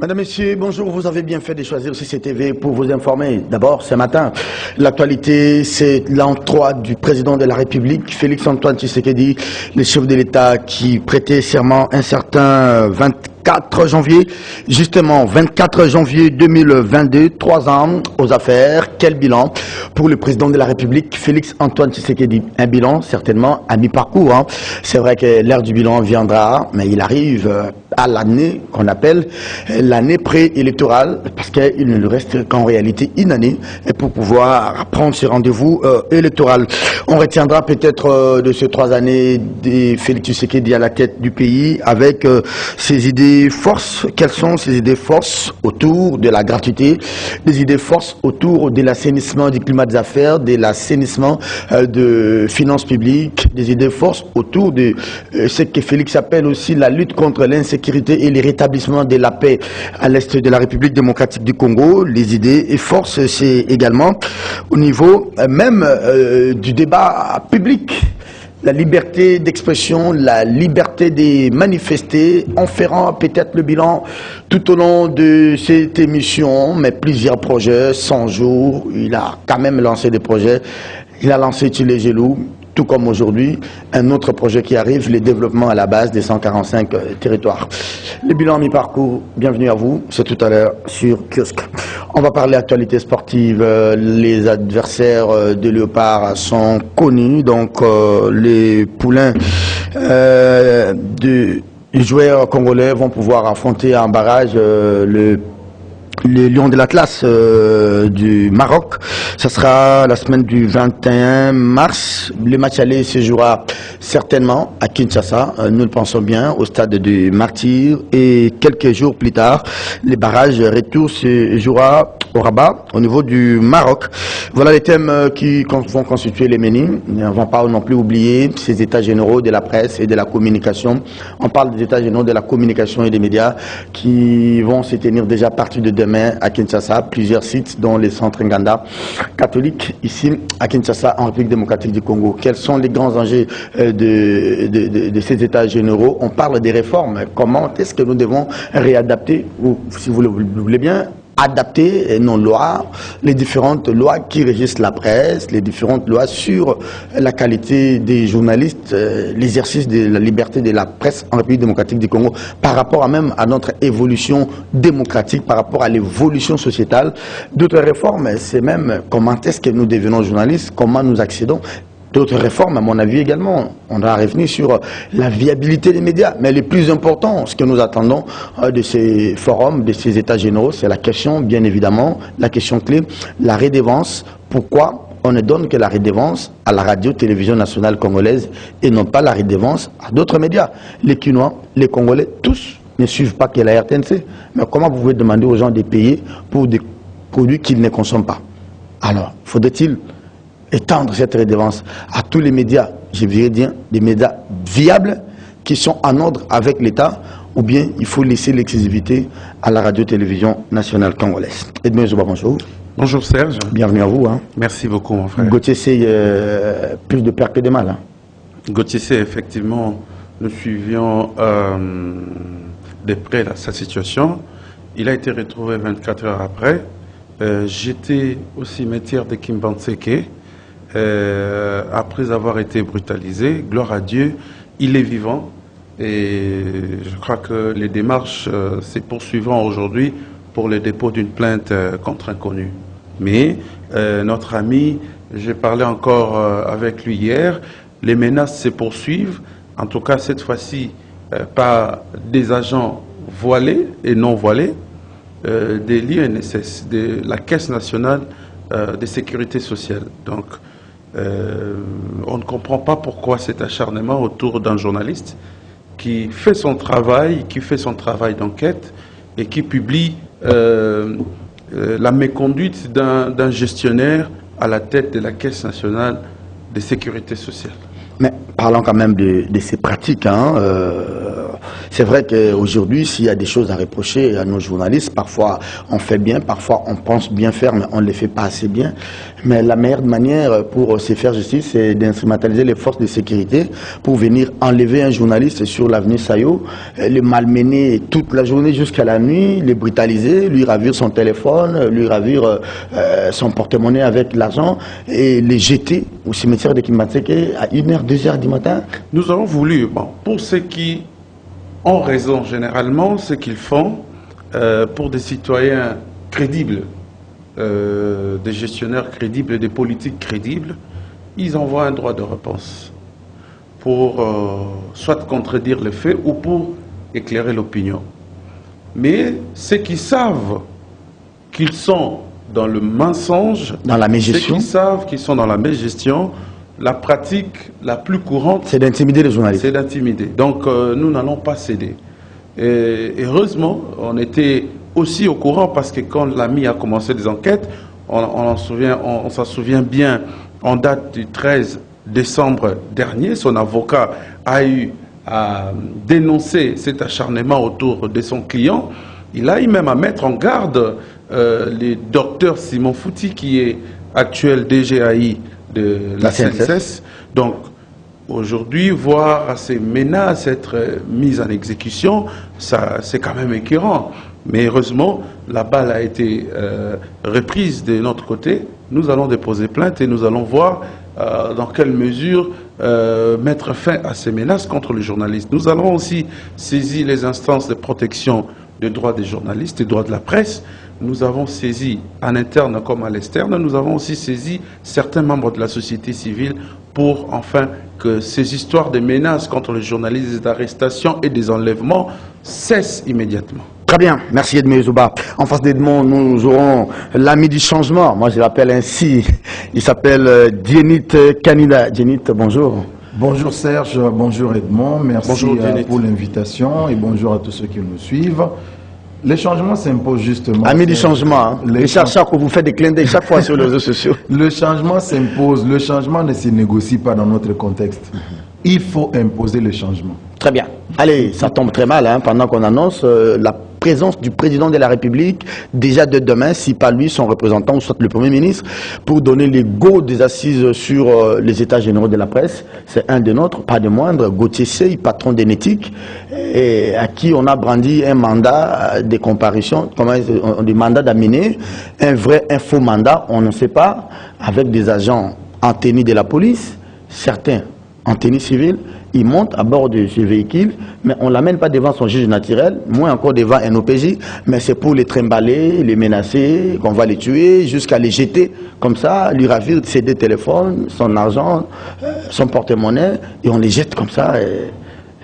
Madame, Messieurs, bonjour. Vous avez bien fait de choisir CCTV pour vous informer. D'abord, ce matin, l'actualité, c'est l'entroi du président de la République, Félix-Antoine Tshisekedi, le chef de l'État qui prêtait serment un certain 24 janvier, justement 24 janvier 2022, 3 ans aux affaires. Quel bilan pour le président de la République, Félix-Antoine Tshisekedi? Un bilan certainement à mi-parcours. Hein. C'est vrai que l'heure du bilan viendra, mais il arrive à l'année qu'on appelle l'année préélectorale, parce qu'il ne lui reste qu'en réalité une année pour pouvoir prendre ce rendez-vous électoral. On retiendra peut-être de ces 3 années de Félix Tshisekedi à la tête du pays avec ses idées forces. Quelles sont ces idées forces autour de la gratuité, des idées forces autour de l'assainissement du climat des affaires, de l'assainissement de finances publiques, des idées forces autour de ce que Félix appelle aussi la lutte contre l'insécurité et le rétablissement de la paix à l'est de la République démocratique du Congo. Les idées et forces, c'est également au niveau même du débat public. La liberté d'expression, la liberté de manifester, en ferant peut-être le bilan tout au long de cette émission, mais plusieurs projets, 100 jours, il a quand même lancé des projets, il a lancé les Gelou, tout comme aujourd'hui, un autre projet qui arrive, le développement à la base des 145 territoires. Le bilan mi-parcours, bienvenue à vous, c'est tout à l'heure sur Kiosque. On va parler actualité sportive, les adversaires de Léopard sont connus, donc les poulains de joueurs congolais vont pouvoir affronter en barrage les Lions de l'Atlas du Maroc. Ça sera la semaine du 21 mars. Le match aller se jouera certainement à Kinshasa, nous le pensons bien, au stade du Martyr. Et quelques jours plus tard, les barrages retour se jouera au Rabat, au niveau du Maroc. Voilà les thèmes qui vont constituer les menus. Nous ne vont pas non plus oublier ces états généraux de la presse et de la communication. On parle des états généraux de la communication et des médias qui vont se tenir déjà à partir de demain à Kinshasa, plusieurs sites dont les centres Nganda catholiques ici à Kinshasa en République démocratique du Congo. Quels sont les grands enjeux de ces états généraux? On parle des réformes. Comment est-ce que nous devons réadapter, ou si vous le voulez bien, adapter nos lois, les différentes lois qui régissent la presse, les différentes lois sur la qualité des journalistes, l'exercice de la liberté de la presse en République démocratique du Congo par rapport même à notre évolution démocratique, par rapport à l'évolution sociétale. D'autres réformes, c'est même comment est-ce que nous devenons journalistes, comment nous accédons. D'autres réformes, à mon avis également. On doit revenir sur la viabilité des médias. Mais le plus important, ce que nous attendons de ces forums, de ces états généraux, c'est la question, bien évidemment, la question clé, la redevance. Pourquoi on ne donne que la redevance à la radio-télévision nationale congolaise et non pas la redevance à d'autres médias? Les Quinois, les Congolais, tous ne suivent pas que la RTNC. Mais comment vous pouvez demander aux gens de payer pour des produits qu'ils ne consomment pas? Alors, faudrait-il étendre cette redevance à tous les médias, je dirais bien des médias viables qui sont en ordre avec l'État, ou bien il faut laisser l'exclusivité à la radio-télévision nationale congolaise? Edmond Zouba, bonjour. Bonjour Serge. Bienvenue à vous. Hein. Merci beaucoup mon frère. Gauthier, c'est plus de peur que de mal. Hein. Gauthier, c'est effectivement, nous suivions de près sa situation. Il a été retrouvé 24 heures après. J'étais au cimetière de Kimbanseke. Après avoir été brutalisé, gloire à Dieu, il est vivant et je crois que les démarches se poursuivront aujourd'hui pour le dépôt d'une plainte contre inconnu. Mais notre ami, j'ai parlé encore avec lui hier, les menaces se poursuivent, en tout cas cette fois-ci par des agents voilés et non voilés, des l'INSS, de la Caisse nationale de sécurité sociale. Donc, on ne comprend pas pourquoi cet acharnement autour d'un journaliste qui fait son travail d'enquête et qui publie la méconduite d'un gestionnaire à la tête de la Caisse nationale de sécurité sociale. Mais parlons quand même de ces pratiques. Hein, C'est vrai qu'aujourd'hui, s'il y a des choses à reprocher à nos journalistes, parfois on fait bien, parfois on pense bien faire, mais on ne les fait pas assez bien. Mais la meilleure manière pour se faire justice, c'est d'instrumentaliser les forces de sécurité pour venir enlever un journaliste sur l'avenue Sayo, le malmener toute la journée jusqu'à la nuit, le brutaliser, lui ravir son téléphone, lui ravir son porte-monnaie avec l'argent et les jeter au cimetière de Kimateke à 1h, 2h du matin. Nous avons voulu, bon, pour ceux qui ont raison généralement, ce qu'ils font, pour des citoyens crédibles, des gestionnaires crédibles, des politiques crédibles, ils envoient un droit de réponse pour soit contredire les faits ou pour éclairer l'opinion. Mais ceux qui savent qu'ils sont dans le mensonge, dans la mégestion, ceux qui savent qu'ils sont dans la mégestion, la pratique la plus courante, c'est d'intimider les journalistes. C'est d'intimider. Donc nous n'allons pas céder. Et heureusement, on était aussi au courant parce que quand l'AMI a commencé des enquêtes, on s'en souvient bien, en date du 13 décembre dernier, son avocat a eu à dénoncer cet acharnement autour de son client. Il a eu même à mettre en garde le docteur Simon Fouti, qui est actuel DGAI de la CNSS. Donc, aujourd'hui, voir ces menaces être mises en exécution, c'est quand même écœurant. Mais heureusement, la balle a été reprise de notre côté. Nous allons déposer plainte et nous allons voir dans quelle mesure mettre fin à ces menaces contre les journalistes. Nous allons aussi saisir les instances de protection des droits des journalistes, des droits de la presse. Nous avons saisi en interne comme à l'externe, nous avons aussi saisi certains membres de la société civile pour enfin que ces histoires de menaces contre les journalistes, des arrestations et des enlèvements cessent immédiatement. Très bien, merci Edmé Zouba. En face d'Edmond, nous aurons l'ami du changement. Moi, je l'appelle ainsi. Il s'appelle Dienit Kanida. Dienit, bonjour. Bonjour Serge, bonjour Edmond. Merci bonjour, pour l'invitation et bonjour à tous ceux qui nous suivent. Les changements s'imposent justement. Ami du changement, hein. Richard Charcot, vous faites des clins d'œil chaque fois sur les réseaux sociaux. Le changement s'impose. Le changement ne se négocie pas dans notre contexte. Il faut imposer le changement. Très bien. Allez, ça tombe très mal, hein, pendant qu'on annonce la présence du président de la République, déjà de demain, si pas lui, son représentant, ou soit le Premier ministre, pour donner les go des assises sur les états généraux de la presse. C'est un des nôtres, pas de moindre, Gauthier Sey, patron d'Enetic, et à qui on a brandi un mandat de comparution, des mandats d'amener, un vrai info mandat, on ne sait pas, avec des agents en tenue de la police, certains en tenue civile, il monte à bord de ce véhicule, mais on ne l'amène pas devant son juge naturel, moins encore devant un OPJ, mais c'est pour les trimballer, les menacer, qu'on va les tuer, jusqu'à les jeter comme ça, lui ravir ses deux téléphones, son argent, son porte-monnaie, et on les jette comme ça.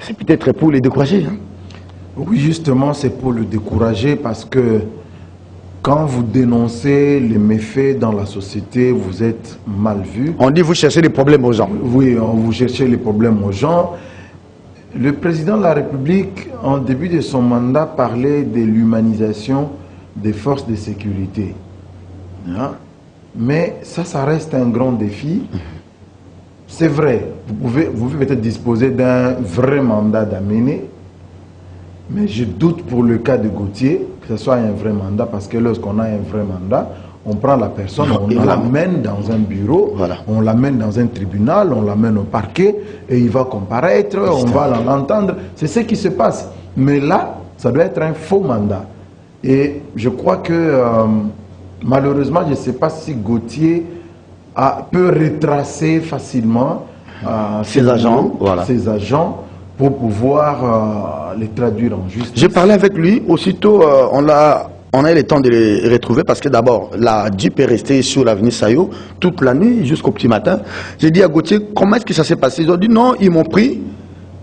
C'est peut-être pour les décourager. Hein. Oui, justement, c'est pour le décourager parce que quand vous dénoncez les méfaits dans la société, vous êtes mal vu. On dit vous cherchez des problèmes aux gens. Oui, vous cherchez les problèmes aux gens. Le président de la République, en début de son mandat, parlait de l'humanisation des forces de sécurité. Mais ça reste un grand défi. C'est vrai, vous pouvez peut-être disposer d'un vrai mandat d'amener, mais je doute pour le cas de Gauthier que ce soit un vrai mandat, parce que lorsqu'on a un vrai mandat, on prend la personne, on l'amène dans un bureau, on l'amène dans un tribunal, on l'amène au parquet, et il va comparaître, on va l'entendre. C'est ce qui se passe. Mais là, ça doit être un faux mandat. Et je crois que, malheureusement, je ne sais pas si Gauthier peut retracer facilement ses agents pour pouvoir les traduire en justice. J'ai parlé avec lui, aussitôt on a eu le temps de les retrouver parce que d'abord, la Jeep est restée sur l'avenue Sayo toute la nuit jusqu'au petit matin. J'ai dit à Gauthier, comment est-ce que ça s'est passé? Ils ont dit non, ils m'ont pris.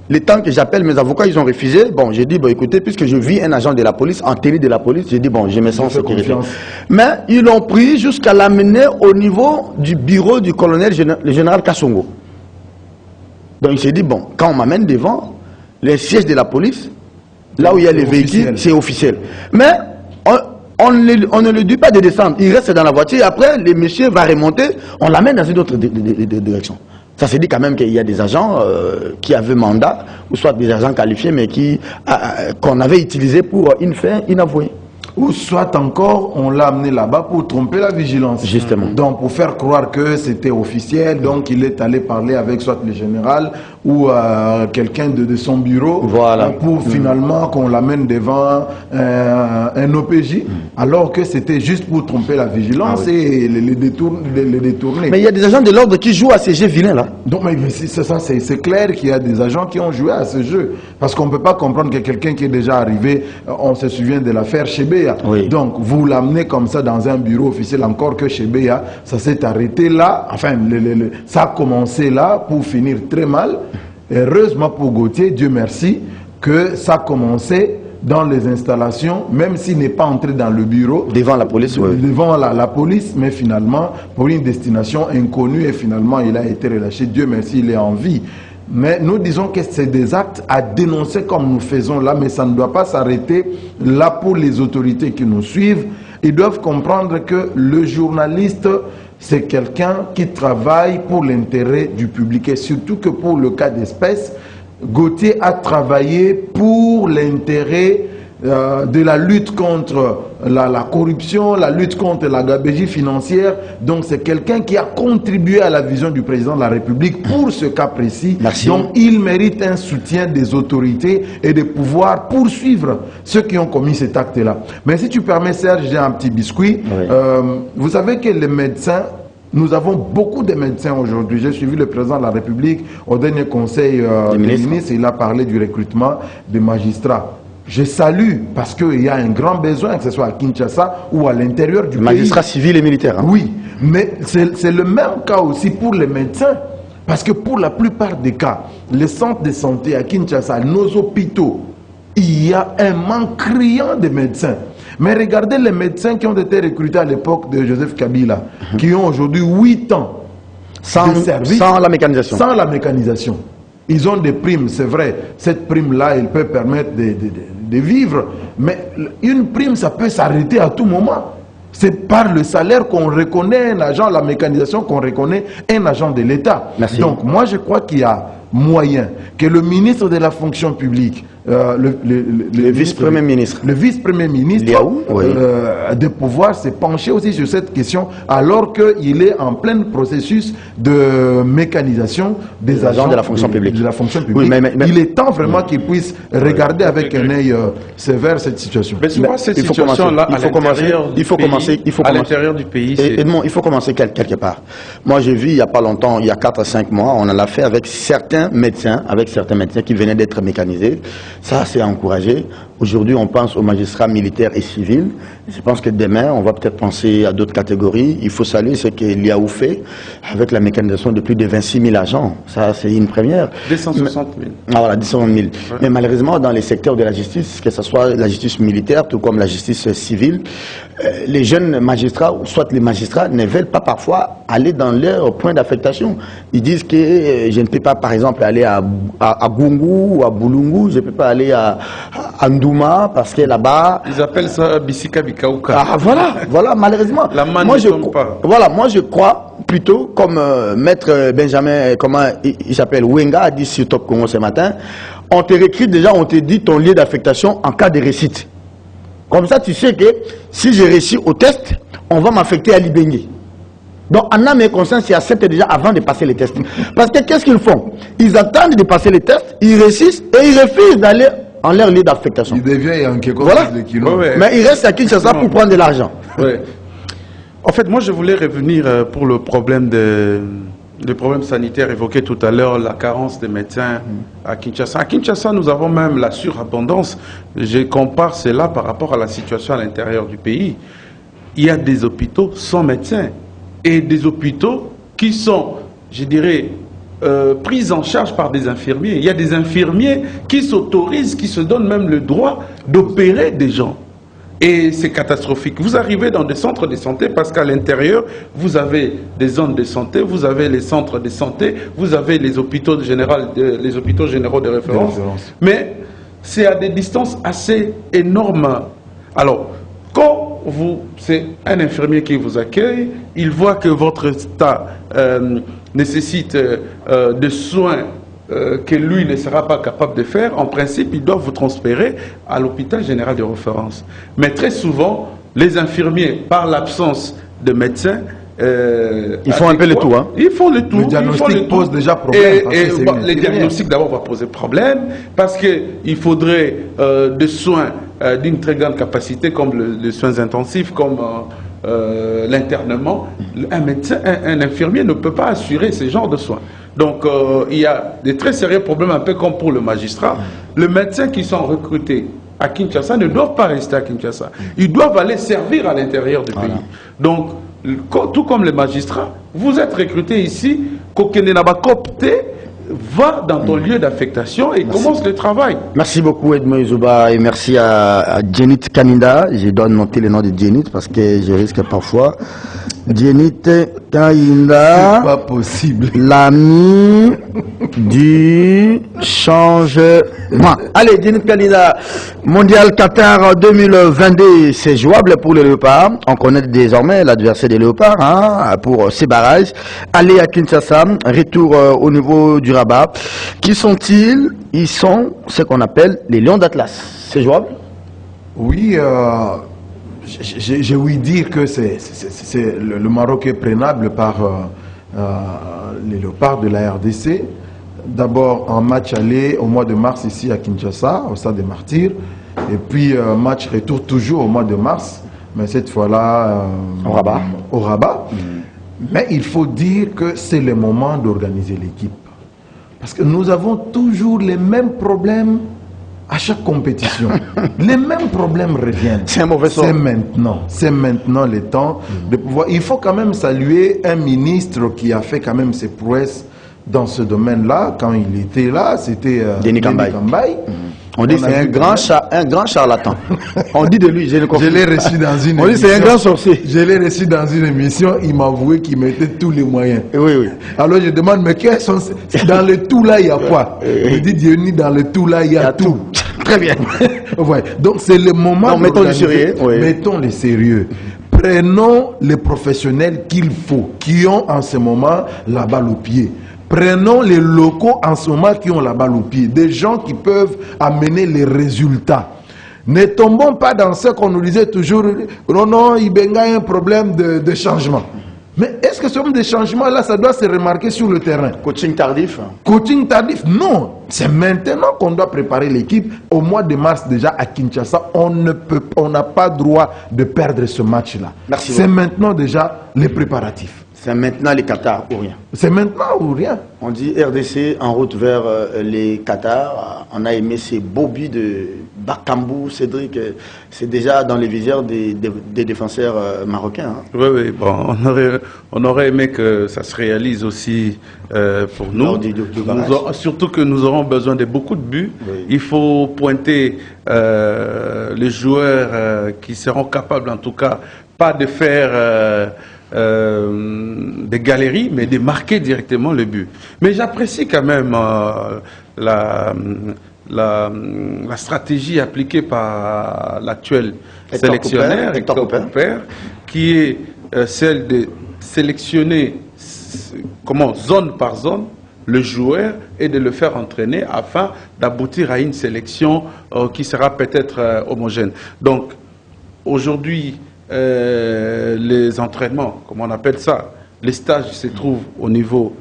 Le temps que j'appelle mes avocats, ils ont refusé. Bon, j'ai dit, bon, écoutez, puisque je vis un agent de la police, en tenue de la police, j'ai dit, bon, je me sens en sécurité. Mais ils l'ont pris jusqu'à l'amener au niveau du bureau du colonel, le général Kassongo. Donc il s'est dit, bon, quand on m'amène devant les sièges de la police, là où il y a les véhicules, c'est officiel. Mais on ne lui dit pas de descendre. Il reste dans la voiture et après, le monsieur va remonter, on l'amène dans une autre direction. Ça se dit quand même qu'il y a des agents qui avaient mandat, ou soit des agents qualifiés, mais qu'on avait utilisés pour une fin inavouée. Ou soit encore, on l'a amené là-bas pour tromper la vigilance. Justement. Donc, pour faire croire que c'était officiel, donc il est allé parler avec soit le général ou quelqu'un de son bureau, voilà. Pour finalement qu'on l'amène devant un OPJ, alors que c'était juste pour tromper la vigilance et les détourner. Mais il y a des agents de l'ordre qui jouent à ces jeux vilains là. Donc, mais c'est clair qu'il y a des agents qui ont joué à ce jeu. Parce qu'on ne peut pas comprendre que quelqu'un qui est déjà arrivé, on se souvient de l'affaire Chebea. Oui. Donc, vous l'amenez comme ça dans un bureau officiel, encore que Chebea, ça s'est arrêté là. Enfin, ça a commencé là pour finir très mal. Heureusement pour Gauthier, Dieu merci, que ça a commencé dans les installations, même s'il n'est pas entré dans le bureau. Devant la police, oui. Devant la police, mais finalement, pour une destination inconnue, et finalement, il a été relâché. Dieu merci, il est en vie. Mais nous disons que c'est des actes à dénoncer comme nous faisons là, mais ça ne doit pas s'arrêter là pour les autorités qui nous suivent. Ils doivent comprendre que le journaliste, c'est quelqu'un qui travaille pour l'intérêt du public. Et surtout que pour le cas d'espèce, Gauthier a travaillé pour l'intérêt de la lutte contre la corruption, la lutte contre la gabegie financière. Donc c'est quelqu'un qui a contribué à la vision du président de la République pour ce cas précis. Merci. Donc il mérite un soutien des autorités et de pouvoir poursuivre ceux qui ont commis cet acte-là. Mais si tu permets, Serge, j'ai un petit biscuit. Oui. Vous savez que les médecins, nous avons beaucoup de médecins aujourd'hui. J'ai suivi le président de la République au dernier conseil des ministres. Il a parlé du recrutement des magistrats. Je salue parce qu'il y a un grand besoin, que ce soit à Kinshasa ou à l'intérieur du pays. Magistrats civils et militaires. Hein. Oui, mais c'est le même cas aussi pour les médecins. Parce que pour la plupart des cas, les centres de santé à Kinshasa, nos hôpitaux, il y a un manque criant de médecins. Mais regardez les médecins qui ont été recrutés à l'époque de Joseph Kabila, qui ont aujourd'hui 8 ans de service, sans la mécanisation. Sans la mécanisation. Ils ont des primes, c'est vrai. Cette prime-là, elle peut permettre de vivre. Mais une prime, ça peut s'arrêter à tout moment. C'est par le salaire qu'on reconnaît un agent, la mécanisation qu'on reconnaît un agent de l'État. Donc moi, je crois qu'il y a moyen que le ministre de la fonction publique, le vice-premier ministre, de pouvoir se pencher aussi sur cette question alors qu'il est en plein processus de mécanisation des agents de la fonction publique. Oui, mais il est temps vraiment qu'il puisse regarder avec un œil sévère cette situation. Mais souvent, cette situation-là, il faut commencer à l'intérieur du pays. Edmond, il faut commencer quelque part. Moi, j'ai vu il n'y a pas longtemps, il y a 4 à 5 mois, on en a fait avec certains médecins qui venaient d'être mécanisés. Ça, c'est encouragé. Aujourd'hui, on pense aux magistrats militaires et civils. Je pense que demain, on va peut-être penser à d'autres catégories. Il faut saluer ce qu'il y a fait avec la mécanisation de plus de 26 000 agents. Ça, c'est une première. 260 000. Ah, voilà, 260 000. Ouais. Mais malheureusement, dans les secteurs de la justice, que ce soit la justice militaire, tout comme la justice civile, les jeunes magistrats, ou soit les magistrats, ne veulent pas parfois aller dans leur point d'affectation. Ils disent que je ne peux pas, par exemple, aller à Gungu ou à Boulungu, je ne peux pas aller à Ndouma, parce que là-bas... Ils appellent ça Bisika Bikaouka. Ah, voilà, malheureusement. La main ne tombe pas. Voilà, moi je crois plutôt, comme maître Benjamin, comment il s'appelle, Wenga a dit sur Top Congo ce matin, on te recrute déjà, on te dit ton lieu d'affectation en cas de réussite. Comme ça, tu sais que si j'ai réussi au test, on va m'affecter à Libengue. Donc, en âme et conscience, ils acceptent déjà avant de passer les tests. Parce que qu'est-ce qu'ils font? Ils attendent de passer les tests, ils réussissent et ils refusent d'aller en leur lieu d'affectation. Ils deviennent en quelque voilà. De kilos. Ouais. Mais ils restent à Kinshasa pour prendre de l'argent. Ouais. En fait, moi, je voulais revenir pour le problème sanitaire évoqué tout à l'heure, la carence de médecins à Kinshasa. À Kinshasa, nous avons même la surabondance. Je compare cela par rapport à la situation à l'intérieur du pays. Il y a des hôpitaux sans médecins et des hôpitaux qui sont, je dirais, pris en charge par des infirmiers. Il y a des infirmiers qui s'autorisent, qui se donnent même le droit d'opérer des gens. Et c'est catastrophique. Vous arrivez dans des centres de santé parce qu'à l'intérieur, vous avez des zones de santé, vous avez les centres de santé, vous avez les hôpitaux généraux de référence. Mais c'est à des distances assez énormes. Alors, quand c'est un infirmier qui vous accueille, il voit que votre état nécessite de soins que lui ne sera pas capable de faire. En principe, il doit vous transférer à l'hôpital général de référence. Mais très souvent, les infirmiers, par l'absence de médecins, ils font un peu le tout. Hein. Ils font le tout. Le diagnostic pose déjà problème. Les diagnostics d'abord va poser problème parce qu'il faudrait des soins d'une très grande capacité comme les soins intensifs, comme l'internement. Un médecin, un infirmier ne peut pas assurer ce genre de soins. Donc il y a des très sérieux problèmes, un peu comme pour le magistrat. Les médecins qui sont recrutés à Kinshasa ne doivent pas rester à Kinshasa. Ils doivent aller servir à l'intérieur du pays. Donc, tout comme les magistrats, vous êtes recrutés ici, va dans ton lieu d'affectation et commence le travail. Merci beaucoup Edmond Izouba et merci à Djenit Kaninda. Je dois noter le nom de Djenit parce que je risque parfois. Djenit Kaninda. C'est pas possible. L'ami du changement. Allez, Djenit Kaninda. Mondial Qatar 2022, c'est jouable pour les Léopards. On connaît désormais l'adversaire des Léopards pour ces barrages. Aller à Kinshasa, retour au niveau du Rabat. Qui sont-ils? Ils sont ce qu'on appelle les Lions d'Atlas. C'est jouable? Oui, j'ai ouï dire que le Maroc est prenable par les Léopards de la RDC. D'abord en match aller au mois de mars ici à Kinshasa, au Stade des Martyrs. Et puis match retour toujours au mois de mars, mais cette fois-là au Rabat. Mais il faut dire que c'est le moment d'organiser l'équipe. Parce que nous avons toujours les mêmes problèmes à chaque compétition. Les mêmes problèmes reviennent. C'est un mauvais sort. C'est maintenant le temps de pouvoir... Il faut quand même saluer un ministre qui a fait quand même ses prouesses dans ce domaine-là. Quand il était là, c'était Denis Kambaye. On dit que c'est un grand charlatan. On dit de lui, je l'ai reçu dans une émission. On dit c'est un grand sorcier. Je l'ai reçu dans une émission, il m'a avoué qu'il mettait tous les moyens. Oui. Alors je demande, mais quels sont... Dans le tout là, il y a quoi? Il dit, Dieu, dans le tout là, il y a tout. Très bien. Ouais. Donc c'est le moment... mettons le sérieux. Oui. Mettons le sérieux. Prenons les professionnels qu'il faut, qui ont en ce moment la balle au pied. Prenons les locaux en ce moment qui ont la balle au pied, des gens qui peuvent amener les résultats. Ne tombons pas dans ce qu'on nous disait toujours, non, Ibenga a un problème de changement. Mais est-ce que ce problème de changement-là, ça doit se remarquer sur le terrain? Coaching tardif? Coaching tardif, non. C'est maintenant qu'on doit préparer l'équipe. Au mois de mars déjà à Kinshasa, on n'a pas droit de perdre ce match-là. C'est maintenant déjà les préparatifs. C'est maintenant les Qatar ou rien. C'est maintenant ou rien. On dit RDC en route vers les Qatar. On a aimé ces beaux buts de Bakambu, Cédric. C'est déjà dans les visières des défenseurs marocains. Hein. Oui, bon, on aurait aimé que ça se réalise aussi pour nous. Surtout que nous aurons besoin de beaucoup de buts. Oui. Il faut pointer les joueurs qui seront capables, en tout cas, pas de faire... des galeries, mais de marquer directement le but. Mais j'apprécie quand même la stratégie appliquée par l'actuel sélectionneur, Hector Cooper, qui est celle de sélectionner zone par zone le joueur et de le faire entraîner afin d'aboutir à une sélection qui sera peut-être homogène. Donc, aujourd'hui, les entraînements, comme on appelle ça, les stages se trouvent au niveau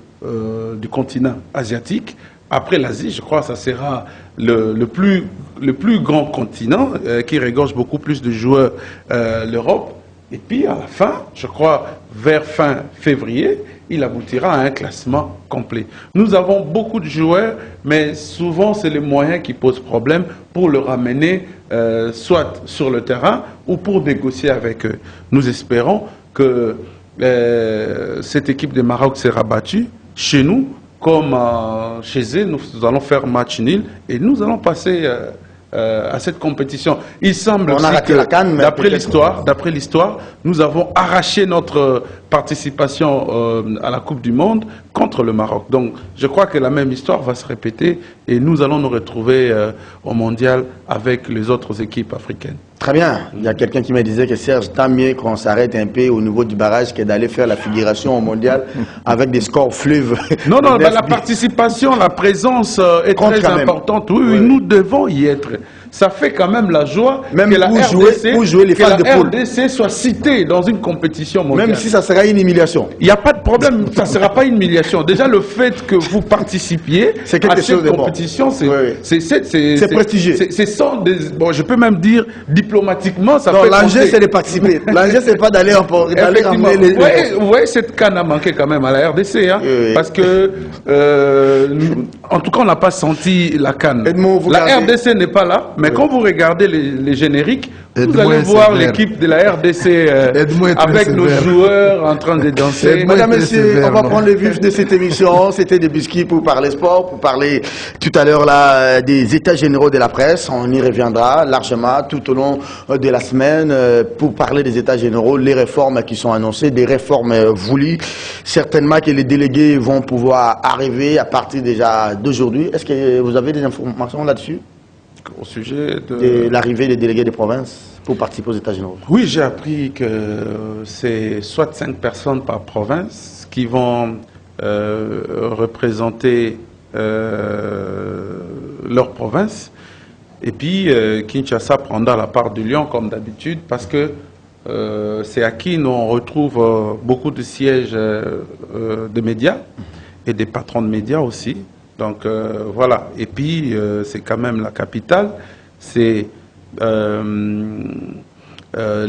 du continent asiatique. Après l'Asie, je crois que ça sera le plus grand continent qui regorge beaucoup plus de joueurs, l'Europe. Et puis à la fin, je crois, vers fin février, il aboutira à un classement complet. Nous avons beaucoup de joueurs, mais souvent c'est les moyens qui posent problème pour le ramener soit sur le terrain ou pour négocier avec eux. Nous espérons que cette équipe de Maroc sera battue chez nous, comme chez eux. Nous allons faire match nul et nous allons passer à cette compétition. Il semble que, d'après l'histoire, nous avons arraché notre participation à la Coupe du Monde contre le Maroc. Donc, je crois que la même histoire va se répéter et nous allons nous retrouver au mondial avec les autres équipes africaines. Très bien. Il y a quelqu'un qui me disait que Serge, tant mieux qu'on s'arrête un peu au niveau du barrage que d'aller faire la figuration au mondial avec des scores fleuves. Non, non, la participation, la présence est très importante. Oui, oui, nous devons y être. Ça fait quand même la joie même que la RDC soit citée dans une compétition mondiale. Même si ça sera une humiliation. Il n'y a pas de problème, ça ne sera pas une humiliation. Déjà, le fait que vous participiez à cette compétition, c'est prestigieux. Bon, je peux même dire diplomatiquement, ça non, fait l'enjeu, c'est de participer. L'enjeu, c'est pas d'aller ramener les... Vous voyez, cette canne a manqué quand même à la RDC, hein, parce que, en tout cas, on n'a pas senti la canne. La RDC n'est pas là, mais quand vous regardez les génériques, vous allez voir l'équipe de la RDC avec nos joueurs en train de danser. Mesdames, Messieurs, on va prendre le vif de cette émission. C'était des biscuits pour parler sport, pour parler tout à l'heure là des états généraux de la presse. On y reviendra largement tout au long de la semaine pour parler des états généraux, les réformes qui sont annoncées, des réformes voulues. Certainement que les délégués vont pouvoir arriver à partir déjà d'aujourd'hui. Est-ce que vous avez des informations là-dessus? Au sujet de l'arrivée des délégués des provinces pour participer aux états généraux. Oui, j'ai appris que c'est soit 5 personnes par province qui vont représenter leur province. Et puis, Kinshasa prendra la part du lion comme d'habitude parce que c'est à qui nous on retrouve beaucoup de sièges de médias et des patrons de médias aussi. Donc voilà, et puis c'est quand même la capitale, c'est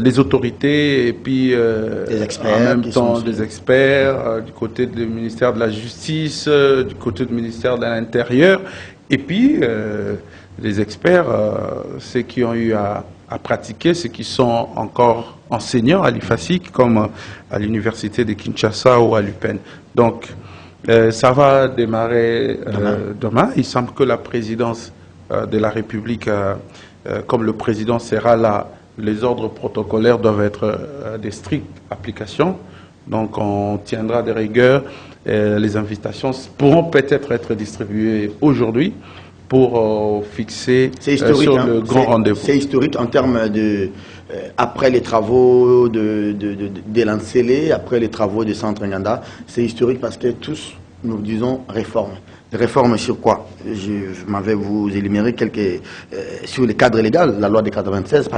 les autorités et puis des experts, en même temps des experts du côté du ministère de la Justice, du côté du ministère de l'Intérieur, et puis les experts, ceux qui ont eu à pratiquer, ceux qui sont encore enseignants à l'IFASIC comme à l'université de Kinshasa ou à l'UPEN. Donc ça va démarrer demain. Il semble que la présidence de la République, comme le président sera là, les ordres protocolaires doivent être des strictes applications. Donc on tiendra des rigueurs. Les invitations pourront peut-être être distribuées aujourd'hui pour fixer sur le grand rendez-vous. C'est historique en termes de... après les travaux de Lancélé, après les travaux de Centre Nganda, c'est historique parce que tous, nous disons réforme. Réforme sur quoi? Je m'avais vous énumérer quelques... sur le cadre légal, la loi de 96,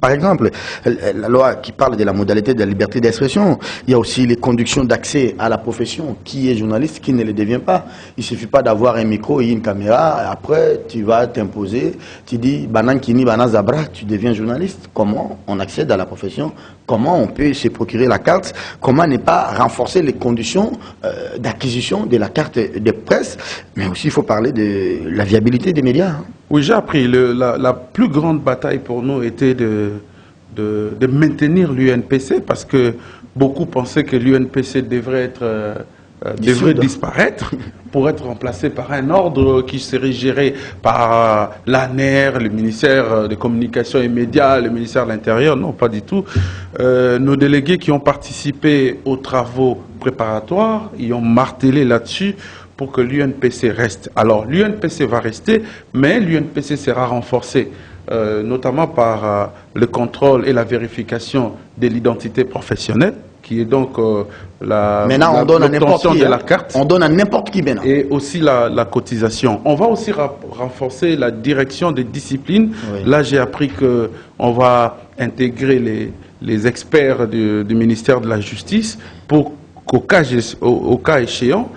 par exemple, la loi qui parle de la modalité de la liberté d'expression. Il y a aussi les conditions d'accès à la profession. Qui est journaliste, qui ne le devient pas. Il ne suffit pas d'avoir un micro et une caméra. Après, tu vas t'imposer. Tu dis, Banan Kini, Banan Zabra, tu deviens journaliste. Comment on accède à la profession? Comment on peut se procurer la carte? Comment ne pas renforcer les conditions d'acquisition de la carte de presse? Mais aussi, il faut parler de la viabilité des médias. Hein. Oui, j'ai appris. La plus grande bataille pour nous était de maintenir l'UNPC parce que beaucoup pensaient que l'UNPC devrait disparaître pour être remplacé par un ordre qui serait géré par l'ANER, le ministère des Communications et Médias, le ministère de l'Intérieur. Non, pas du tout. Nos délégués qui ont participé aux travaux préparatoires, ils ont martelé là-dessus pour que l'UNPC reste. Alors, l'UNPC va rester, mais l'UNPC sera renforcé, notamment par le contrôle et la vérification de l'identité professionnelle, qui est donc l'obtention de la carte. On donne à n'importe qui maintenant. Et aussi la cotisation. On va aussi renforcer la direction des disciplines. Oui. Là, j'ai appris qu'on va intégrer les experts du ministère de la Justice pour qu'au cas échéant,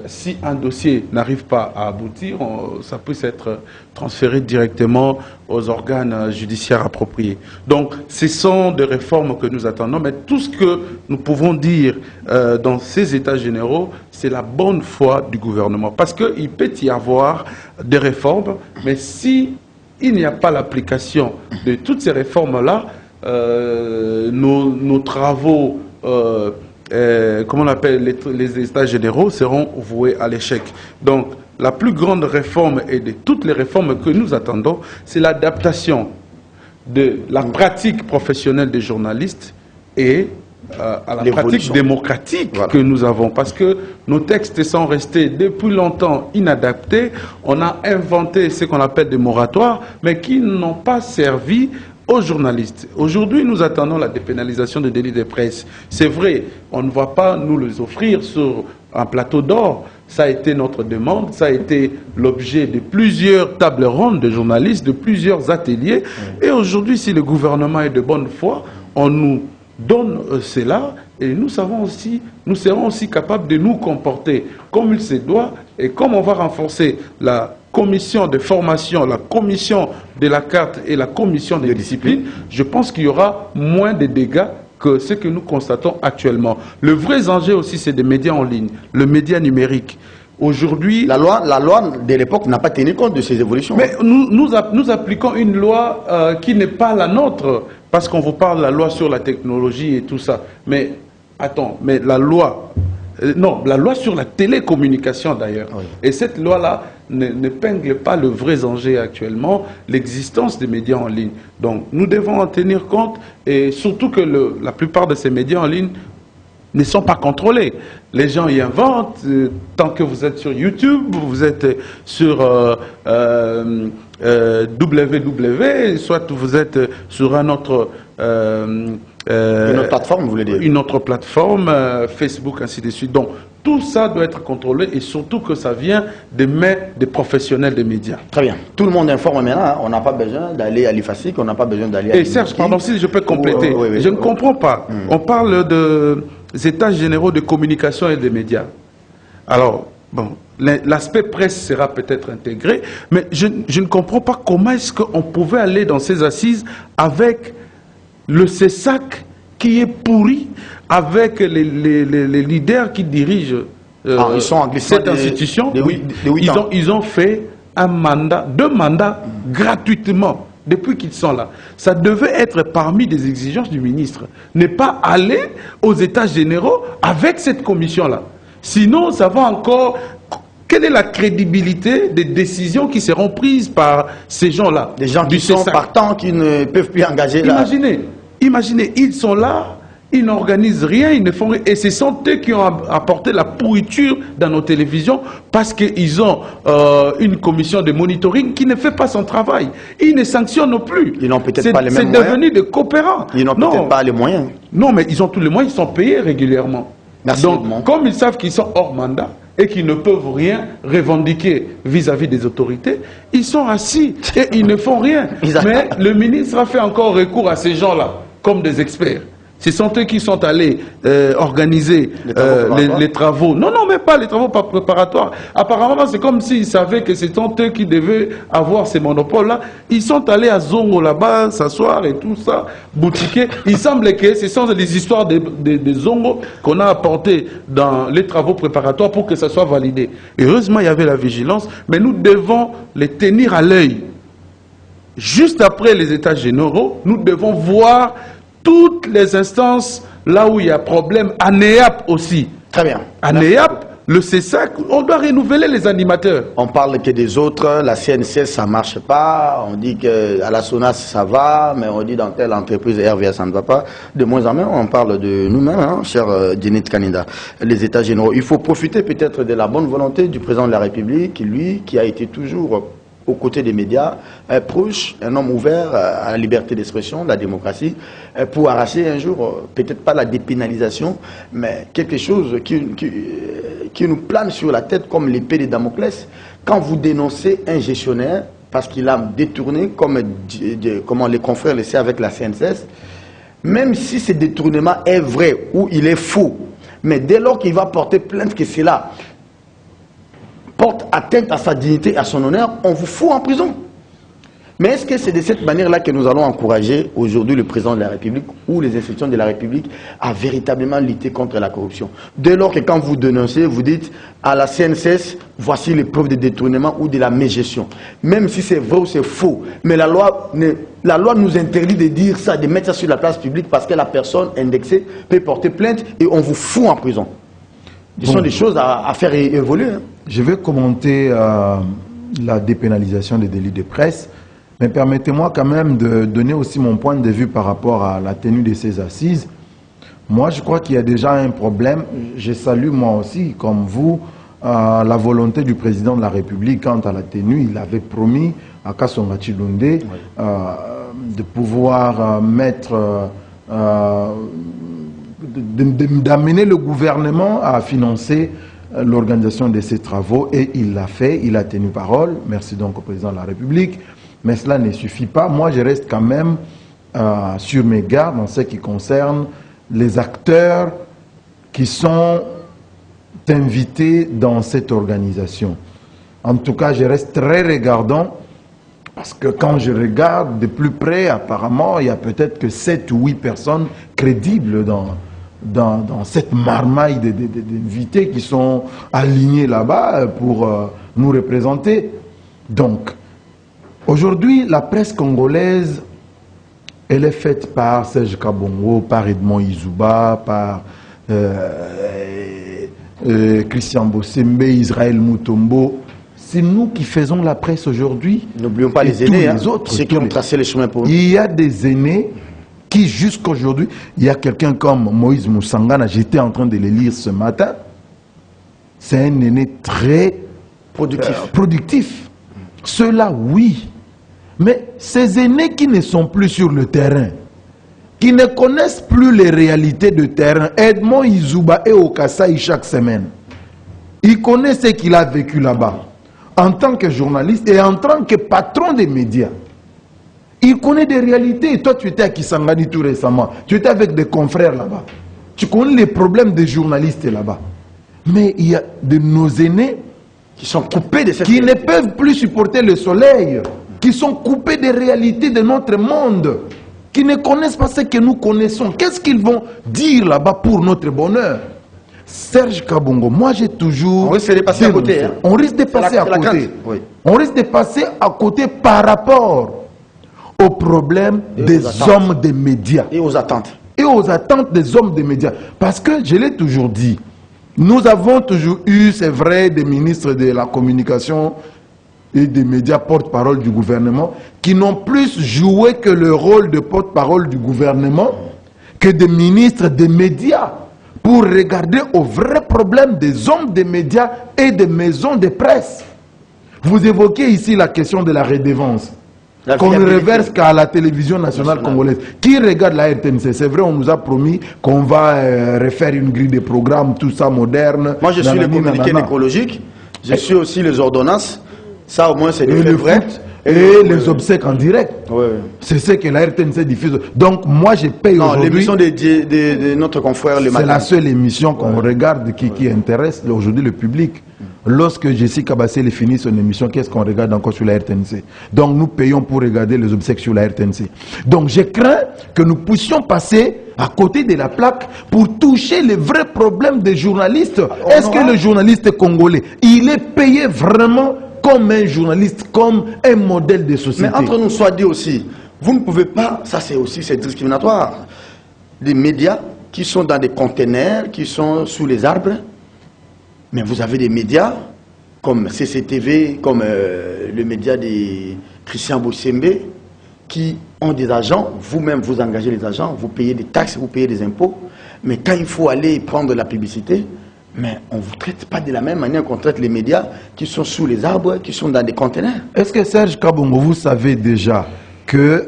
si un dossier n'arrive pas à aboutir, ça puisse être transféré directement aux organes judiciaires appropriés. Donc, ce sont des réformes que nous attendons, mais tout ce que nous pouvons dire dans ces états généraux, c'est la bonne foi du gouvernement. Parce qu'il peut y avoir des réformes, mais si il n'y a pas l'application de toutes ces réformes-là, nos travaux... comment on appelle les états généraux seront voués à l'échec. Donc, la plus grande réforme et de toutes les réformes que nous attendons, c'est l'adaptation de la pratique professionnelle des journalistes et à la pratique démocratique que nous avons. Parce que nos textes sont restés depuis longtemps inadaptés. On a inventé ce qu'on appelle des moratoires, mais qui n'ont pas servi aux journalistes. Aujourd'hui, nous attendons la dépénalisation des délits de presse. C'est vrai, on ne va pas nous les offrir sur un plateau d'or. Ça a été notre demande, ça a été l'objet de plusieurs tables rondes de journalistes, de plusieurs ateliers. Et aujourd'hui, si le gouvernement est de bonne foi, on nous donne cela et nous serons aussi capables de nous comporter comme il se doit. Et comme on va renforcer la commission de formation, la commission de la carte et la commission de discipline, je pense qu'il y aura moins de dégâts que ce que nous constatons actuellement. Le vrai enjeu aussi, c'est des médias en ligne, le média numérique. Aujourd'hui, la loi de l'époque n'a pas tenu compte de ces évolutions. Mais nous appliquons une loi qui n'est pas la nôtre, parce qu'on vous parle de la loi sur la technologie et tout ça. Mais attends, mais la loi, la loi sur la télécommunication d'ailleurs. Oui. Et cette loi-là n'épingle pas le vrai enjeu actuellement, l'existence des médias en ligne. Donc nous devons en tenir compte, et surtout que la plupart de ces médias en ligne ne sont pas contrôlés. Les gens y inventent, tant que vous êtes sur YouTube, vous êtes sur www, soit vous êtes sur un autre... une autre plateforme, vous voulez dire? Une autre plateforme, Facebook, ainsi de suite. Donc, tout ça doit être contrôlé et surtout que ça vient des mains des professionnels des médias. Très bien. Tout le monde informe maintenant. Hein. On n'a pas besoin d'aller à l'IFASIC, on n'a pas besoin d'aller à l'IFASIC. Et Serge, pardon, si je peux compléter. Oui, je ne comprends pas. On parle des états généraux de communication et des médias. Alors, bon, l'aspect presse sera peut-être intégré, mais je ne comprends pas comment est-ce qu'on pouvait aller dans ces assises avec le CESAC qui est pourri, avec les leaders qui dirigent ils sont en cette institution. Ils ont fait deux mandats gratuitement depuis qu'ils sont là. Ça devait être parmi des exigences du ministre. Ne pas aller aux états généraux avec cette commission-là. Sinon, ça va encore... Quelle est la crédibilité des décisions qui seront prises par ces gens-là? Des gens qui sont partants, qui ne peuvent plus engager là. Imaginez, ils sont là, ils n'organisent rien, ils ne font rien. Et ce sont eux qui ont apporté la pourriture dans nos télévisions parce qu'ils ont une commission de monitoring qui ne fait pas son travail. Ils ne sanctionnent plus. Ils n'ont peut-être pas les mêmes moyens. C'est devenu des coopérants. Ils n'ont peut-être pas les moyens. Non, mais ils ont tous les moyens, ils sont payés régulièrement. Merci. Donc, comme ils savent qu'ils sont hors mandat et qu'ils ne peuvent rien revendiquer vis-à-vis des autorités, ils sont assis et ils ne font rien. Mais le ministre a fait encore recours à ces gens-là comme des experts. Ce sont eux qui sont allés organiser les travaux. Non, mais pas les travaux préparatoires. Apparemment, c'est comme s'ils savaient que c'est eux qui devaient avoir ces monopoles-là. Ils sont allés à Zongo là-bas, s'asseoir et tout ça, boutiquer. Il semble que ce sont des histoires de Zongo qu'on a apportées dans les travaux préparatoires pour que ça soit validé. Heureusement, il y avait la vigilance, mais nous devons les tenir à l'œil. Juste après les états généraux, nous devons voir toutes les instances là où il y a problème, à NEAP aussi. Très bien. À NEAP, le CESAC, on doit renouveler les animateurs. On parle que des autres, la CNCS ça ne marche pas, on dit qu'à la SONAS ça va, mais on dit dans telle entreprise RVA ça ne va pas. De moins en moins, on parle de nous-mêmes, hein, cher Djenit Kanida, les États généraux. Il faut profiter peut-être de la bonne volonté du président de la République, lui qui a été toujours aux côtés des médias, proche, un homme ouvert à la liberté d'expression, la démocratie, pour arracher un jour, peut-être pas la dépénalisation, mais quelque chose qui nous plane sur la tête comme l'épée de Damoclès. Quand vous dénoncez un gestionnaire, parce qu'il a détourné, comme les confrères le savent avec la CNCS, même si ce détournement est vrai ou il est faux, mais dès lors qu'il va porter plainte que c'est là, porte atteinte à sa dignité et à son honneur, on vous fout en prison. Mais est-ce que c'est de cette manière-là que nous allons encourager aujourd'hui le président de la République ou les institutions de la République à véritablement lutter contre la corruption? Dès lors que quand vous dénoncez, vous dites à la CNCS, voici les preuves de détournement ou de la mégestion. Même si c'est vrai ou c'est faux, mais la loi nous interdit de dire ça, de mettre ça sur la place publique parce que la personne indexée peut porter plainte et on vous fout en prison. Ce sont des choses à faire évoluer. Hein. Je vais commenter la dépénalisation des délits de presse, mais permettez-moi quand même de donner aussi mon point de vue par rapport à la tenue de ces assises. Moi, je crois qu'il y a déjà un problème. Je salue moi aussi, comme vous, la volonté du président de la République quant à la tenue. Il avait promis à Kasonga Chilunde de pouvoir d'amener le gouvernement à financer l'organisation de ces travaux, et il l'a fait, il a tenu parole. Merci donc au président de la République. Mais cela ne suffit pas. Moi, je reste quand même sur mes gardes en ce qui concerne les acteurs qui sont invités dans cette organisation. En tout cas, je reste très regardant, parce que quand je regarde de plus près, apparemment, il y a peut-être que 7 ou 8 personnes crédibles dans cette marmaille d'invités qui sont alignés là-bas pour nous représenter. Donc, aujourd'hui, la presse congolaise, elle est faite par Serge Kabongo, par Edmond Izuba, par Christian Bossembe, Israël Mutombo. C'est nous qui faisons la presse aujourd'hui. N'oublions pas les aînés, les autres, ceux qui ont tracé les chemins pour nous. Il y a des aînés qui, jusqu'à aujourd'hui, il y a quelqu'un comme Moïse Moussangana, j'étais en train de le lire ce matin. C'est un aîné très productif. Ceux-là, oui. Mais ces aînés qui ne sont plus sur le terrain, qui ne connaissent plus les réalités de terrain, Edmond Izuba est au Kasaï chaque semaine. Il connaît ce qu'il a vécu là-bas. En tant que journaliste et en tant que patron des médias. Il connaît des réalités. Toi, tu étais à Kisangani tout récemment. Tu étais avec des confrères là-bas. Tu connais les problèmes des journalistes là-bas. Mais il y a de nos aînés qui sont coupés de cette qui ne peuvent plus supporter le soleil, qui sont coupés des réalités de notre monde, qui ne connaissent pas ce que nous connaissons. Qu'est-ce qu'ils vont dire là-bas pour notre bonheur? Serge Kabongo, moi j'ai toujours... On risque de passer à côté. Hein? On risque de passer à côté. Oui. On risque de passer à côté par rapport aux problèmes des hommes des médias. Et aux attentes. Et aux attentes des hommes des médias. Parce que, je l'ai toujours dit, nous avons toujours eu, c'est vrai, des ministres de la communication et des médias porte-parole du gouvernement qui n'ont plus joué que le rôle de porte-parole du gouvernement que des ministres des médias pour regarder aux vrais problèmes des hommes des médias et des maisons de presse. Vous évoquez ici la question de la redevance qu'on ne reverse qu'à la télévision nationale congolaise. Qui regarde la RTNC? C'est vrai, on nous a promis qu'on va refaire une grille de programmes, tout ça moderne. Moi, je suis le communiqué écologique, je suis aussi les ordonnances. Ça, au moins, c'est des faits vrais. Et les obsèques en direct. Ouais. C'est ce que la RTNC diffuse. Donc, moi, je paye aujourd'hui... l'émission de notre confrère le matin. C'est la seule émission qu'on regarde qui intéresse aujourd'hui le public. Lorsque Jessica Bassel finit son émission, qu'est-ce qu'on regarde encore sur la RTNC? Donc, nous payons pour regarder les obsèques sur la RTNC. Donc, je crains que nous puissions passer à côté de la plaque pour toucher les vrais problèmes des journalistes. Est-ce que le journaliste congolais, il est payé vraiment comme un journaliste, comme un modèle de société? Mais entre nous, soit dit aussi, vous ne pouvez pas, ça c'est aussi discriminatoire, des médias qui sont dans des containers, qui sont sous les arbres, mais vous avez des médias comme CCTV, comme le média de Christian Bossembe, qui ont des agents, vous-même vous engagez les agents, vous payez des taxes, vous payez des impôts, mais quand il faut aller prendre la publicité, mais on ne vous traite pas de la même manière qu'on traite les médias qui sont sous les arbres, qui sont dans des conteneurs. Est-ce que Serge Kabongo, vous savez déjà que,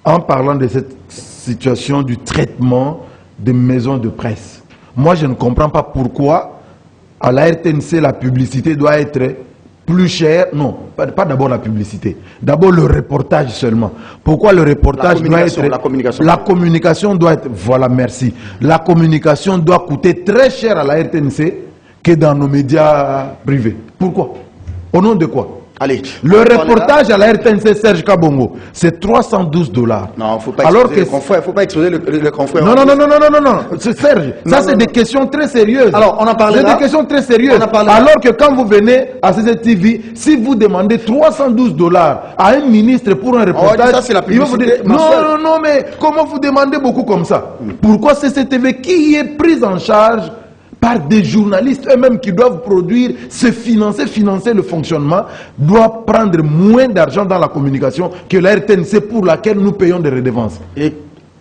en parlant de cette situation du traitement des maisons de presse, moi je ne comprends pas pourquoi à la RTNC la publicité doit être plus chère. Non, pas d'abord la publicité, d'abord le reportage seulement. Pourquoi le reportage doit être... La communication doit être... Voilà, merci. La communication doit coûter très cher à la RTNC que dans nos médias privés. Pourquoi? Au nom de quoi? Allez, le reportage à la RTNC Serge Kabongo, c'est $312. Non, il ne faut pas exposer le confrère. Il faut pas exposer le confrère. Non. Serge, ça c'est des questions très sérieuses. Alors, on en parle là. C'est des questions très sérieuses. Alors que quand vous venez à CCTV, si vous demandez $312 à un ministre pour un reportage, ça c'est la publicité. il va vous dire, non, mais comment vous demandez beaucoup comme ça? Pourquoi CCTV qui est prise en charge par des journalistes eux-mêmes qui doivent produire, financer le fonctionnement, doit prendre moins d'argent dans la communication que la RTNC pour laquelle nous payons des redevances. Et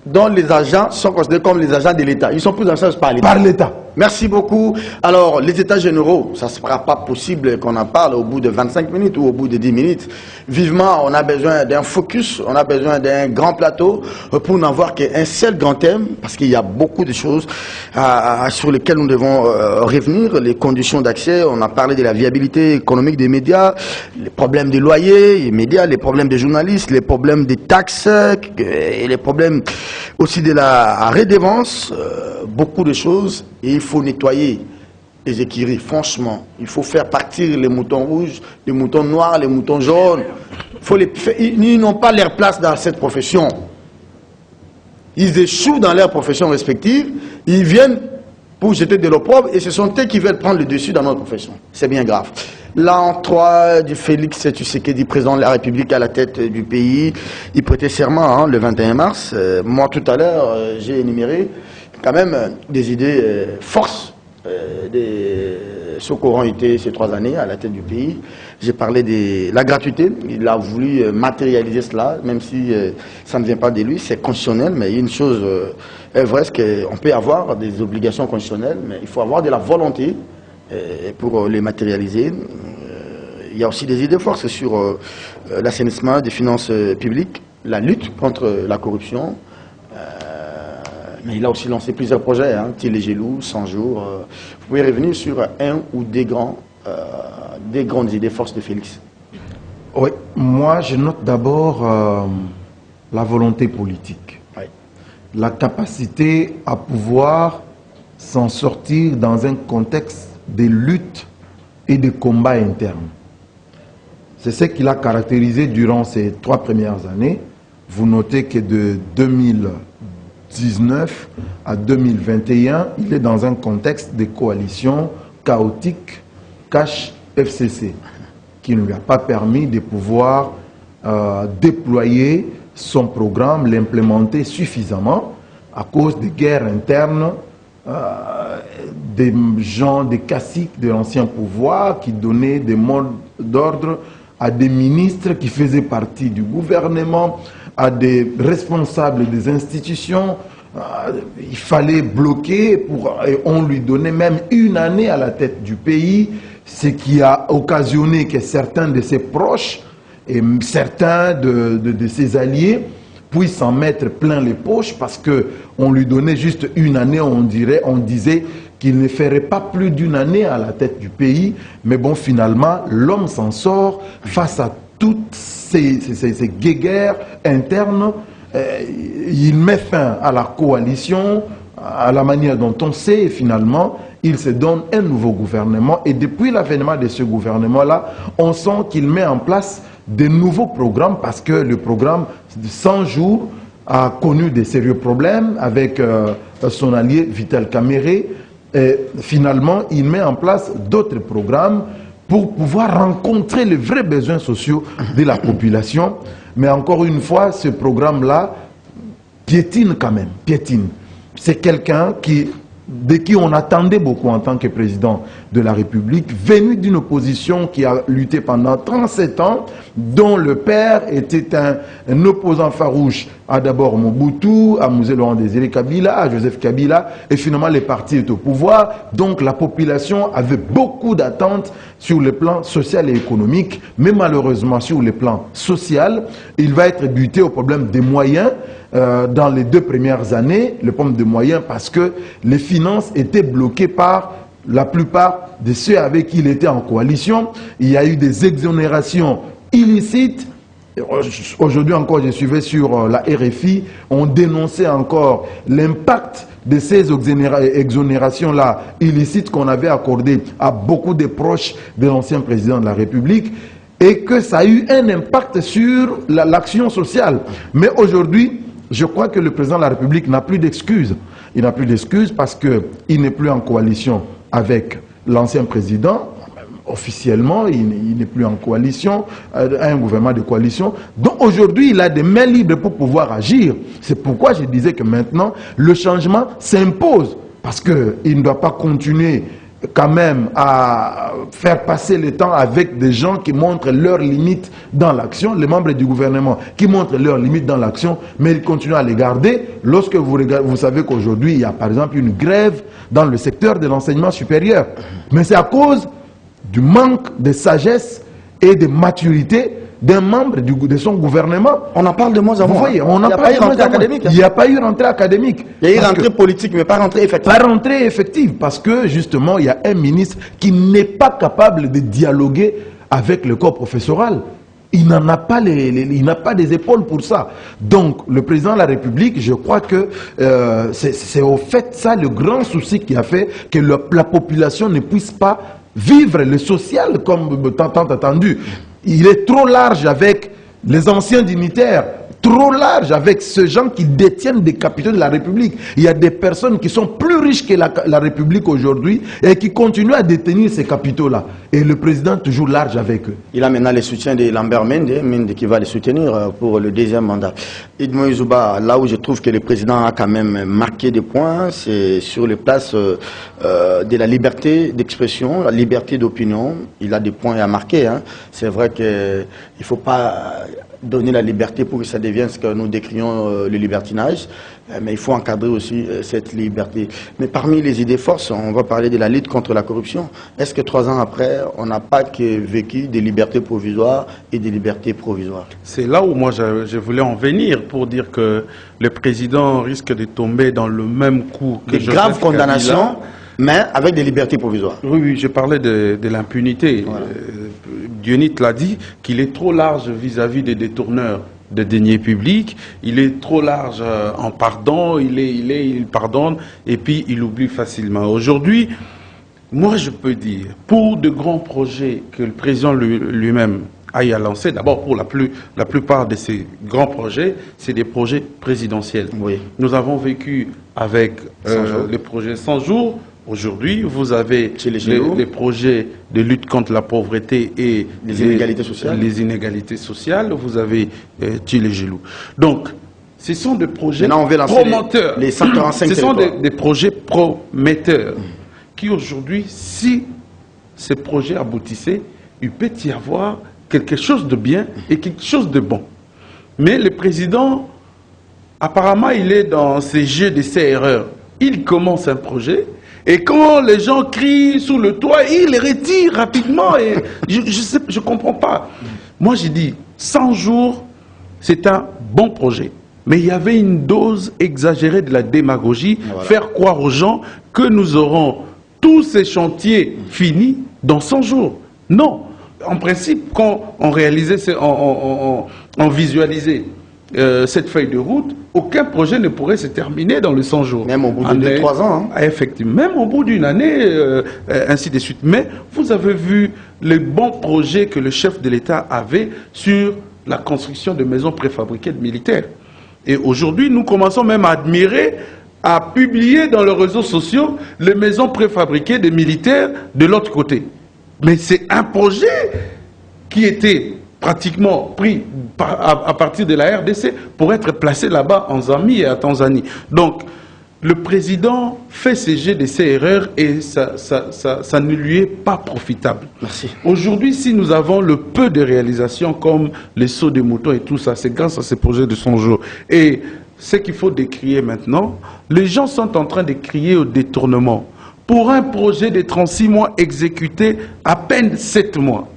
dont les agents sont considérés comme les agents de l'État. Ils sont pris en charge par l'État. Par l'État. Merci beaucoup. Alors, les États généraux, ça ne sera pas possible qu'on en parle au bout de 25 minutes ou au bout de 10 minutes. Vivement, on a besoin d'un focus, on a besoin d'un grand plateau pour n'avoir qu'un seul grand thème, parce qu'il y a beaucoup de choses sur lesquelles nous devons revenir. Les conditions d'accès, on a parlé de la viabilité économique des médias, les problèmes des loyers, les médias, les problèmes des journalistes, les problèmes des taxes et les problèmes aussi de la redevance, beaucoup de choses. Et il faut nettoyer les écuries, franchement. Il faut faire partir les moutons rouges, les moutons noirs, les moutons jaunes. Ils n'ont pas leur place dans cette profession. Ils échouent dans leur profession respective. Ils viennent pour jeter de l'opprobre et ce sont eux qui veulent prendre le dessus dans notre profession. C'est bien grave. L'entroi du Félix Tshisekedi, président de la République à la tête du pays, il prêtait serment le 21 mars. Moi, tout à l'heure, j'ai énuméré quand même des idées forces de ceux qui auront été ces 3 années à la tête du pays. J'ai parlé de la gratuité. Il a voulu matérialiser cela, même si ça ne vient pas de lui. C'est constitutionnel, mais il y a une chose vraie, c'est qu'on peut avoir des obligations constitutionnelles, mais il faut avoir de la volonté pour les matérialiser. Il y a aussi des idées forces sur l'assainissement des finances publiques, la lutte contre la corruption. Mais il a aussi lancé plusieurs projets, les Gelou, 100 jours. Vous pouvez revenir sur un ou des grandes idées forces de Félix. Oui, moi je note d'abord la volonté politique. Oui. La capacité à pouvoir s'en sortir dans un contexte de lutte et de combats internes. C'est ce qu'il a caractérisé durant ces 3 premières années. Vous notez que de 2019 à 2021, il est dans un contexte de coalition chaotique cash-FCC qui ne lui a pas permis de pouvoir déployer son programme, l'implémenter suffisamment à cause des guerres internes, des gens, des caciques de l'ancien pouvoir qui donnaient des mots d'ordre à des ministres qui faisaient partie du gouvernement, à des responsables des institutions. Il fallait bloquer et on lui donnait même 1 année à la tête du pays, ce qui a occasionné que certains de ses proches et certains de ses alliés puissent en mettre plein les poches parce qu'on lui donnait juste 1 année, on disait qu'il ne ferait pas plus d'1 année à la tête du pays. Mais bon, finalement, l'homme s'en sort face à toutes ces guéguerres internes. Il met fin à la coalition, à la manière dont on sait, et finalement, il se donne un nouveau gouvernement. Et depuis l'avènement de ce gouvernement-là, on sent qu'il met en place de nouveaux programmes parce que le programme de 100 jours a connu de sérieux problèmes avec son allié Vital Kamerhe. Et finalement, il met en place d'autres programmes pour pouvoir rencontrer les vrais besoins sociaux de la population. Mais encore une fois, ce programme-là piétine quand même, piétine. C'est quelqu'un de qui on attendait beaucoup en tant que président de la République, venu d'une opposition qui a lutté pendant 37 ans, dont le père était un opposant farouche à d'abord Mobutu, à Mzee Laurent Désiré Kabila, à Joseph Kabila, et finalement le parti est au pouvoir. Donc la population avait beaucoup d'attentes sur le plan social et économique, mais malheureusement sur le plan social, il va être buté au problème des moyens dans les 2 premières années, le problème des moyens parce que les finances étaient bloquées par la plupart de ceux avec qui il était en coalition. Il y a eu des exonérations illicites. Aujourd'hui encore, je suivais sur la RFI, on dénonçait encore l'impact de ces exonérations-là illicites qu'on avait accordées à beaucoup de proches de l'ancien président de la République et que ça a eu un impact sur l'action sociale. Mais aujourd'hui, je crois que le président de la République n'a plus d'excuses. Il n'a plus d'excuses parce qu'il n'est plus en coalition avec l'ancien président. Officiellement, il n'est plus en coalition, un gouvernement de coalition. Donc aujourd'hui, il a des mains libres pour pouvoir agir. C'est pourquoi je disais que maintenant, le changement s'impose. Parce qu'il ne doit pas continuer quand même à faire passer le temps avec des gens qui montrent leurs limites dans l'action, les membres du gouvernement qui montrent leurs limites dans l'action, mais ils continuent à les garder. Lorsque vous savez qu'aujourd'hui, il y a par exemple une grève dans le secteur de l'enseignement supérieur. Mais c'est à cause du manque de sagesse et de maturité d'un membre de son gouvernement. On en parle de moins en moins. Vous voyez, on il n'y a pas eu rentrée académique. Il n'y a pas eu rentrée académique. Il y a eu rentrée politique, mais pas rentrée effective. Pas rentrée effective, parce que justement, il y a un ministre qui n'est pas capable de dialoguer avec le corps professoral. Il n'en a pas il n'a pas des épaules pour ça. Donc, le président de la République, je crois que c'est au fait ça le grand souci qui a fait que la population ne puisse pas vivre le social comme tant attendu. Il est trop large avec les anciens dignitaires, trop large avec ceux gens qui détiennent des capitaux de la République. Il y a des personnes qui sont plus riches que la République aujourd'hui et qui continuent à détenir ces capitaux-là. Et le président toujours large avec eux. Il a maintenant le soutien de Lambert Mende qui va le soutenir pour le deuxième mandat. Idmo Izouba, là où je trouve que le président a quand même marqué des points, c'est sur les places de la liberté d'expression, la liberté d'opinion. Il a des points à marquer. Hein. C'est vrai qu'il ne faut pas donner la liberté pour que ça devienne ce que nous décrions le libertinage, mais il faut encadrer aussi cette liberté. Mais parmi les idées forces, on va parler de la lutte contre la corruption. Est-ce que 3 ans après, on n'a pas que vécu des libertés provisoires et des libertés provisoires? C'est là où moi je voulais en venir pour dire que le président risque de tomber dans le même coup que des graves condamnations, mais avec des libertés provisoires. Oui, je parlais de l'impunité. Voilà. Dionys l'a dit, qu'il est trop large vis-à-vis des détourneurs de deniers publics. Il est trop large en pardon, il pardonne et puis il oublie facilement. Aujourd'hui, moi je peux dire, pour de grands projets que le président lui-même aille à lancer, d'abord pour la plupart de ces grands projets, c'est des projets présidentiels. Oui. Nous avons vécu avec le projet 100 jours. Aujourd'hui, vous avez les projets de lutte contre la pauvreté et les inégalités sociales. Vous avez Tchilégelou. Donc, ce sont des projets promoteurs. Les 145 ce sont des projets prometteurs qui aujourd'hui, si ces projets aboutissaient, il peut y avoir quelque chose de bien et quelque chose de bon. Mais le président, apparemment, il est dans ces jeux de ses erreurs. Il commence un projet. Et quand les gens crient sous le toit, il les retire rapidement. Et je ne comprends pas. Moi, j'ai dit, 100 jours, c'est un bon projet. Mais il y avait une dose exagérée de la démagogie, voilà. Faire croire aux gens que nous aurons tous ces chantiers finis dans 100 jours. Non. En principe, quand on réalisait, on visualisait cette feuille de route, aucun projet ne pourrait se terminer dans les 100 jours. Même au bout de 2-3 ans. Hein. Effectivement, même au bout d'une année, ainsi de suite. Mais vous avez vu les bons projets que le chef de l'État avait sur la construction de maisons préfabriquées de militaires. Et aujourd'hui, nous commençons même à admirer, à publier dans les réseaux sociaux les maisons préfabriquées des militaires de l'autre côté. Mais c'est un projet qui était pratiquement pris à partir de la RDC pour être placé là-bas en Zambie et à Tanzanie. Donc, le président fait ses jets de ses erreurs et ça ne lui est pas profitable. Merci. Aujourd'hui, si nous avons le peu de réalisations comme les sauts des moutons et tout ça, c'est grâce à ces projets de 100 jours. Et ce qu'il faut décrier maintenant, les gens sont en train de crier au détournement. Pour un projet de 36 mois exécuté à peine 7 mois,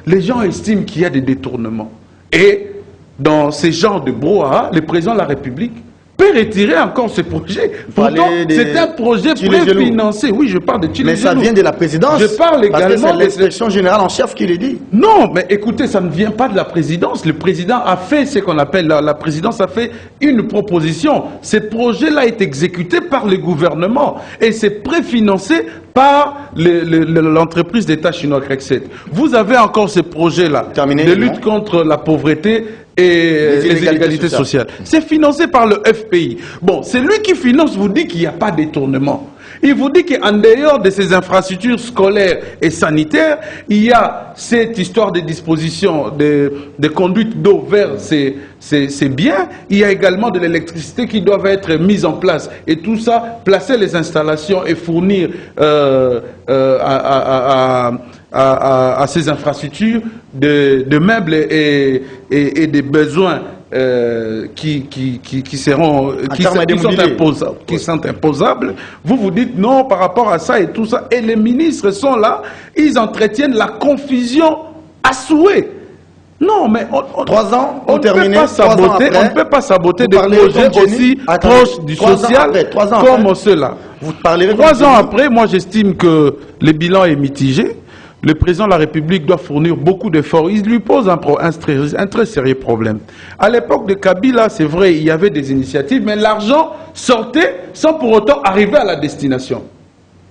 les gens estiment qu'il y a des détournements. Et dans ces genres de brouhaha, le président de la République peut retirer encore ce projet. Pourtant, c'est un projet préfinancé. Oui, je parle de Tchilégelou. Mais ça vient de la présidence. Je parle également parce que c'est l'inspection générale en chef qui le dit. Non, mais écoutez, ça ne vient pas de la présidence. Le président a fait ce qu'on appelle, la présidence a fait une proposition. Ce projet-là est exécuté par le gouvernement et c'est préfinancé par l'entreprise d'État chinois Crexet. Vous avez encore ce projet-là de lutte contre la pauvreté et les inégalités sociales. C'est financé par le FPI. Bon, c'est lui qui finance, vous dit qu'il n'y a pas de détournement. Il vous dit qu'en dehors de ces infrastructures scolaires et sanitaires, il y a cette histoire de disposition de conduite d'eau vers ces biens. Il y a également de l'électricité qui doit être mise en place. Et tout ça, placer les installations et fournir à ces infrastructures de meubles et des besoins qui sont imposables. Vous dites non par rapport à ça et tout ça. Et les ministres sont là, ils entretiennent la confusion à souhait. Non, mais 3 ans, on ne peut pas saboter des projets aussi proches du social comme ceux-là. 3 ans après, moi j'estime que le bilan est mitigé. Le président de la République doit fournir beaucoup d'efforts. Il lui pose un très sérieux problème. À l'époque de Kabila, c'est vrai, il y avait des initiatives, mais l'argent sortait sans pour autant arriver à la destination.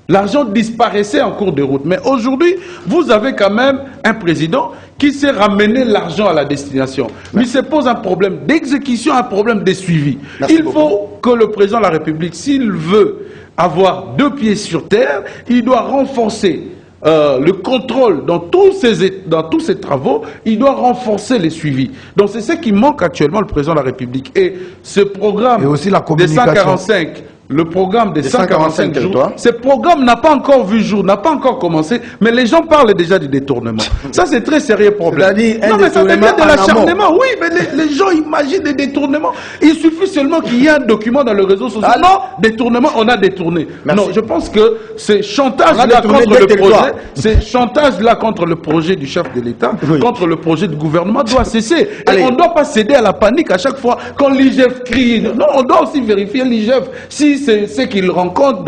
L'argent disparaissait en cours de route. Mais aujourd'hui, vous avez quand même un président qui sait ramener l'argent à la destination. Mais il se pose un problème d'exécution, un problème de suivi. Il faut que le président de la République, s'il veut avoir 2 pieds sur terre, il doit renforcer le contrôle dans tous ces travaux, il doit renforcer les suivis. Donc c'est ce qui manque actuellement le président de la République. Et ce programme et aussi la des 145, le programme des 145 jours, ce programme n'a pas encore vu jour, n'a pas encore commencé, mais les gens parlent déjà du détournement. Ça, c'est très sérieux problème. Non, mais ça devient de l'acharnement. Oui, mais les gens imaginent des détournements. Il suffit seulement qu'il y ait un document dans le réseau social. Non, détournement, on a détourné. Merci. Non, je pense que c'est chantage-là contre le projet, c'est chantage-là contre le projet du chef de l'État, contre le projet du gouvernement doit cesser. Et on ne doit pas céder à la panique à chaque fois quand l'IGF crie. Non, on doit aussi vérifier l'IGF. Si c'est ce qu'il rencontre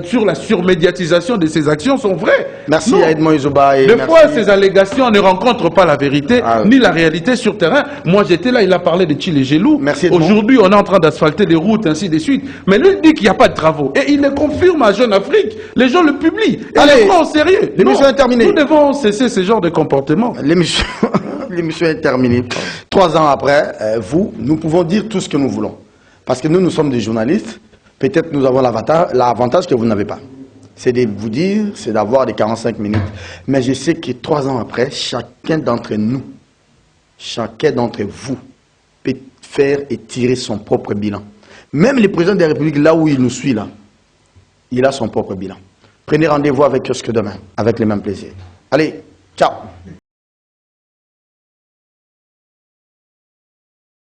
sur la surmédiatisation de ses actions sont vraies. Merci à Edmond Izoba. Des fois, ces allégations ne rencontrent pas la vérité, ni la réalité sur terrain. Moi, j'étais là, il a parlé de Tchil et Gelou. Aujourd'hui, on est en train d'asphalter des routes, ainsi de suite. Mais lui, il dit qu'il n'y a pas de travaux. Et il le confirme à Jeune Afrique. Les gens le publient. Et les prend au sérieux. L'émission est terminée. Nous devons cesser ce genre de comportement. L'émission est terminée. 3 ans après, nous pouvons dire tout ce que nous voulons. Parce que nous sommes des journalistes. Peut-être nous avons l'avantage que vous n'avez pas. C'est de vous dire, c'est d'avoir des 45 minutes. Mais je sais que 3 ans après, chacun d'entre nous, chacun d'entre vous, peut faire et tirer son propre bilan. Même le président de la République, là où il nous suit, là, il a son propre bilan. Prenez rendez-vous avec Kiosque demain, avec le même plaisir. Allez, ciao!